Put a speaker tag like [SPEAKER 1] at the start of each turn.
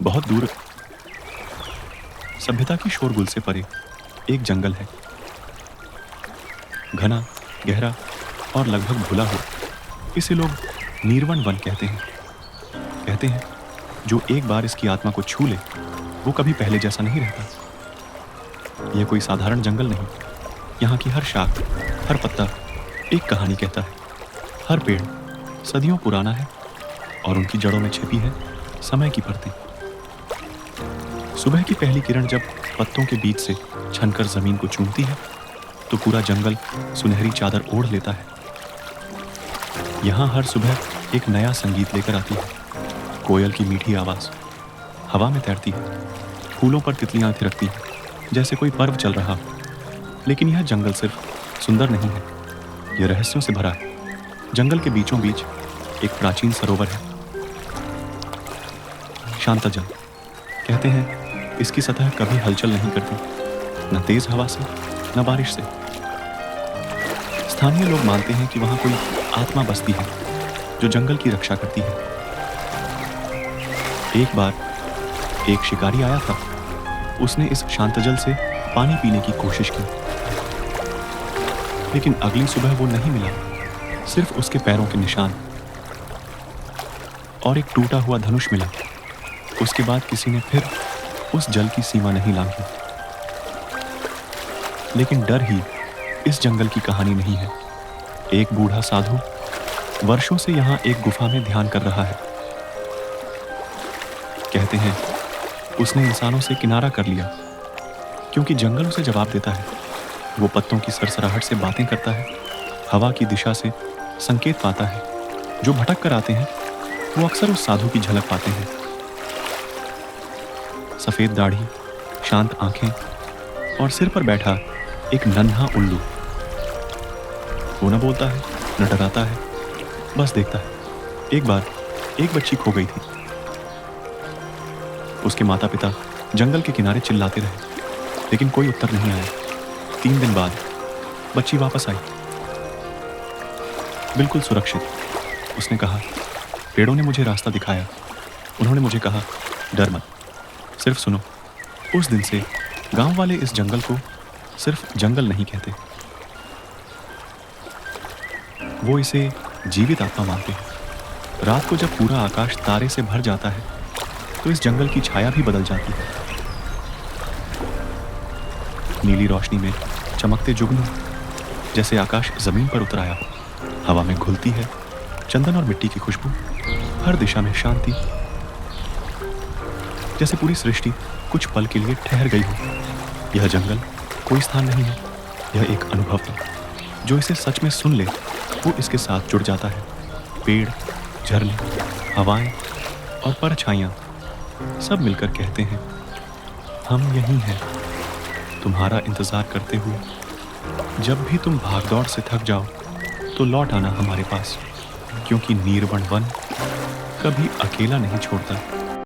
[SPEAKER 1] बहुत दूर सभ्यता की शोरगुल से परे एक जंगल है, घना, गहरा और लगभग भुला हुआ। इसे लोग नीरवन वन कहते हैं। कहते हैं जो एक बार इसकी आत्मा को छू ले वो कभी पहले जैसा नहीं रहता। यह कोई साधारण जंगल नहीं। यहाँ की हर शाख, हर पत्ता एक कहानी कहता है। हर पेड़ सदियों पुराना है और उनकी जड़ों में छिपी है समय की परतें। सुबह की पहली किरण जब पत्तों के बीच से छनकर जमीन को चूमती है तो पूरा जंगल सुनहरी चादर ओढ़ लेता है। यहाँ हर सुबह एक नया संगीत लेकर आती है। कोयल की मीठी आवाज हवा में तैरती है, फूलों पर तितलियां थिरकती हैं जैसे कोई पर्व चल रहा हो। लेकिन यह जंगल सिर्फ सुंदर नहीं है, यह रहस्यों से भरा है। जंगल के बीचों बीच एक प्राचीन सरोवर है, शांतजल। कहते हैं इसकी सतह कभी हलचल नहीं करती, न तेज हवा से न बारिश से। स्थानीय लोग मानते हैं कि वहां कोई आत्मा बसती है जो जंगल की रक्षा करती है। एक बार एक शिकारी आया था। उसने इस शांतजल से पानी पीने की कोशिश की, लेकिन अगली सुबह वो नहीं मिला। सिर्फ उसके पैरों के निशान और एक टूटा हुआ धनुष मिला। उसके बाद किसी ने फिर उस जल की सीमा नहीं लांघी। लेकिन डर ही इस जंगल की कहानी नहीं है। एक बूढ़ा साधु वर्षों से यहाँ एक गुफा में ध्यान कर रहा है। कहते हैं उसने इंसानों से किनारा कर लिया क्योंकि जंगल उसे जवाब देता है। वो पत्तों की सरसराहट से बातें करता है, हवा की दिशा से संकेत पाता है। जो भटक कर आते हैं वो अक्सर उस साधु की झलक पाते हैं। सफेद दाढ़ी, शांत आंखें और सिर पर बैठा एक नन्हा उल्लू। वो न बोलता है न डराता है, बस देखता है। एक बार एक बच्ची खो गई थी। उसके माता पिता जंगल के किनारे चिल्लाते रहे, लेकिन कोई उत्तर नहीं आया। 3 दिन बाद बच्ची वापस आई, बिल्कुल सुरक्षित। उसने कहा, पेड़ों ने मुझे रास्ता दिखाया। उन्होंने मुझे कहा, डर मत, सिर्फ सुनो। उस दिन से गांव वाले इस जंगल को सिर्फ जंगल नहीं कहते, वो इसे जीवित आत्मा मानते हैं। रात को जब पूरा आकाश तारे से भर जाता है तो इस जंगल की छाया भी बदल जाती है। नीली रोशनी में चमकते जुगनू जैसे आकाश जमीन पर उतर आया। हवा में घुलती है चंदन और मिट्टी की खुशबू। हर दिशा में शांति, जैसे पूरी सृष्टि कुछ पल के लिए ठहर गई हो। यह जंगल कोई स्थान नहीं है, यह एक अनुभव है। जो इसे सच में सुन ले वो इसके साथ जुड़ जाता है। पेड़, झरने, हवाएं और परछाइयां सब मिलकर कहते हैं, हम यहीं हैं, तुम्हारा इंतजार करते हुए। जब भी तुम भागदौड़ से थक जाओ तो लौट आना हमारे पास, क्योंकि नीरवन वन कभी अकेला नहीं छोड़ता।